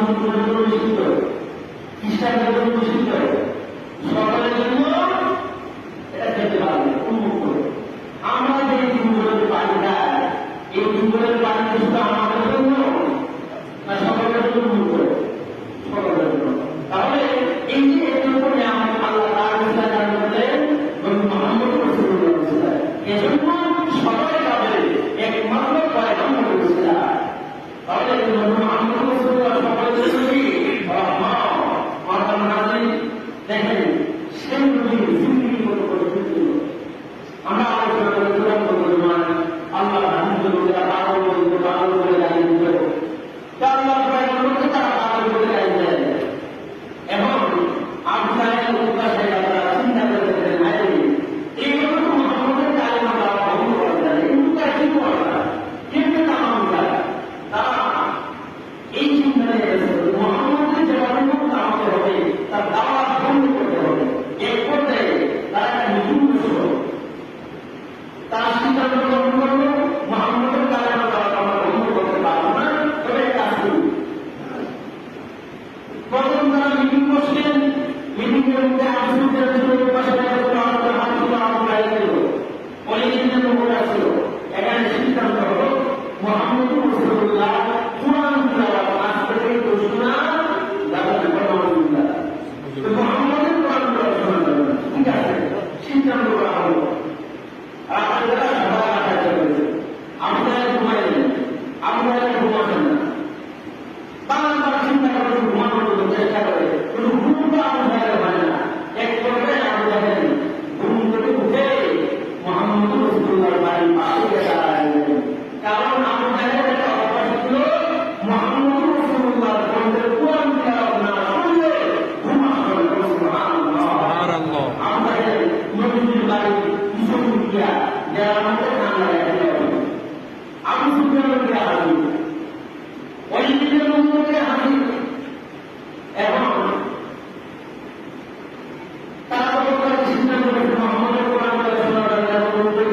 মুসলিমের জন্য নিষিদ্ধ, খ্রিস্টানদের জন্য নিষিদ্ধ, সকলের জন্য এটা খেতে পারবে উন্মুক্ত। আমরা যে টিউবওয়েলের পানি খাই, এই টিউবওয়েলের পানি শুধু আমাদের জন্য না সকলের জন্য উন্মুক্ত? সকলের জন্য। তাহলে এই যে এর উপরে আমার আল্লাহ তার ইসলাম বললেন মুহাম্মদ রাসূলুল্লাহ, এজন্য সবাই যাবে একমাত্র পয়গম্বর ইসলাম। তাহলে মুহাম্মদ রাসূলুল্লাহ সকলের জন্য রহমত মাতার নাজি। দেখেন সেই নবীর জিন্দগি কত পরিবর্তিত। আমরা আলোচনা করে চূড়ান্ত পরিমাণ আল্লাহ আলহামদুলিল্লাহ পাগল করে দাঁড়িয়ে দিল। আল্লাহ পয়গম্বরকে তারা পাগল করে দাঁড়িয়ে দেয়। এবং আপনার উদ্দেশ্যে আপনারা চিন্তা করে দেখেন, এইভাবে তো মুহাম্মদের কালেমা তারা ভঙ্গ করা যায়, কিন্তু তারা কি করা যায়, কিন্তু তারা এই চিন্তা নিয়ে গেছে মুহাম্মদের যেভাবে মুক্ত আমাকে হবে তার দাওয়াত বন্ধ করতে হবে। এক পর্যায়ে তারা একটা মিটিং করছিল, তারা সিদ্ধান্ত গ্রহণ করলো মুহাম্মদের কালেমা তারা আমরা বন্ধ করতে পারবো না, তবে কাজ করি। প্রথম তারা মিটিং করছেন, মিটিং এর মধ্যে আলোচনা ছিল পাশে অনেকদিনের উপর আসছিল। এখানে সিদ্ধান্ত হলো মুহাম্মদ রাসূলুল্লাহ কুরআন তিলাওয়াত আজ থেকে ঘোষণা লাগাতে পারবেন না। তো মুহাম্মদের কুরআন তিলাওয়াত শোনা যাবে না, ঠিক আছে, সিদ্ধান্ত করা হলো। আর আপনারা সবাই আশা করেছে আপনারা ঘুমাইলেন, আপনারা ঘুমাবেন না, বারবার চিন্তা করে ঘুমানোর চেষ্টা করে, কিন্তু ঘুমটা আপনাদের হয় না। এক পর্যায়ে আপনি দেখেন ঘুম থেকে উঠে মুহাম্মদ রাসূলুল্লাহর বাড়ির পাশে গিয়ে দাঁড়ালেন। কারণ আপনাদের একটা অভ্যাস ছিল মুহাম্মদ রাসূলুল্লাহর কণ্ঠের কুরআন তিলাওয়াত না শুনলে ঘুম আসবে না। সুবহানাল্লাহ। আমাদের নবীর বাড়ির পিছন দিয়া যারা আমাদের ঠান্ডা লাগে আবু সুফিয়ানের গিয়ে হাজির, ওই দিনের মধ্যে হাজির। এবং তারা বলতে সিদ্ধান্ত করেছে মুহাম্মদের কোরআন শোনার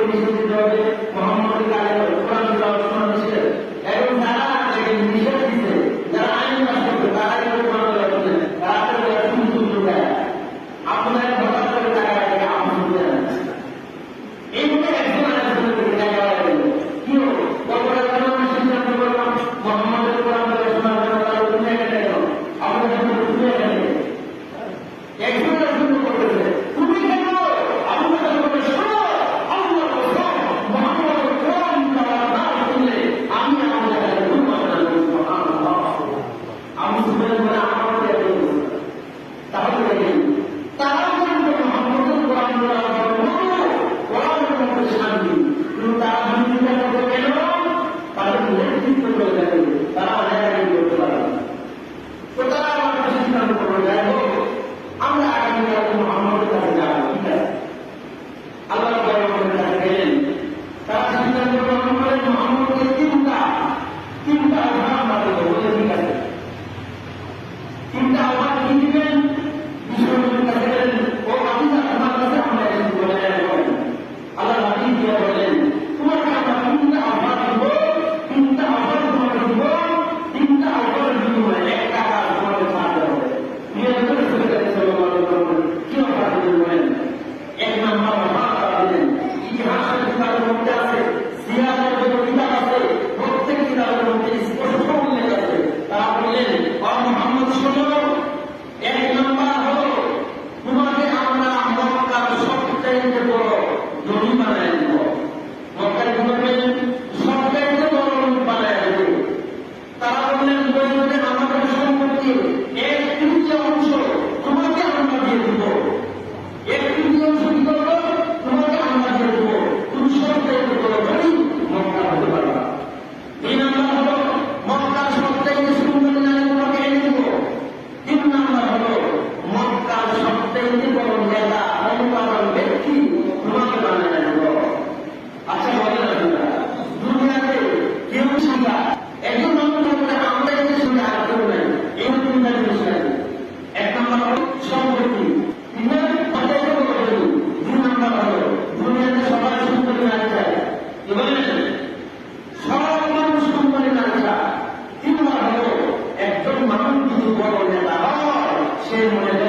নিষেধ হবে, মুহাম্মদের কালেমা কোরআন শোনা নিষেধ। এবং যারা নিষেধ দিচ্ছে, যারা আইন পাস করবে তারা কোরআন শুনলেন, তারা শুনতে দেয় আপনার হঠাৎ করে টাকা রাখে আপনি শুনতে দেন। এইভাবে একজন আরেকজনের দিকে টাকা রাখবেন কি হলো সিদ্ধান্ত করলাম মুহাম্মদের কোরআন শোনার জন্য তারা দুনিয়া কেটে গেল, আমাদের জন্য দুনিয়া কেটে গেল। একজন একজন করতেছে, তুমি কেন আপনাদের মধ্যে শোনো আল্লাহ কসম মুহাম্মদের কোরআন তিলাওয়াত না শুনলে আমি আমাদের কাছে ঘুম আসবে না। সুবহানাল্লাহ। আমি সুবহান বলে আমাদের একজন। তাহলে দেখেন তারা কিন্তু মুহাম্মদের কোরআন তিলাওয়াত কোরআনের মধ্যে শান্তি, কিন্তু তারা চিন্তা করতে কেন তাদের নেতৃত্ব করে দেখেন তারা জায়গায় করতে পারে না। তো তারা আমাদের সিদ্ধান্ত করবে যাই হোক আমরা আগামীকাল মুহাম্মদের কাছে যাবো, ঠিক আছে। আল্লাহ পয়গম্বরের কাছে গেলেন, তারা সিদ্ধান্ত গ্রহণ করেন মুহাম্মদকে তিনটা আহ্বান বাড়িয়ে বলে, ঠিক আছে, তিনটা আহ্বান কি দিবেন? বিশ্বনবীর কাছে গেলেন, ও আদিতা তোমার কাছে আমরা এসেছি বলে বলেন। আল্লাহ নবী দিয়ে বলেন তোমাকে আমরা তিনটা আহ্বান দিব, তিনটা আহ্বান তোমাকে সে মনে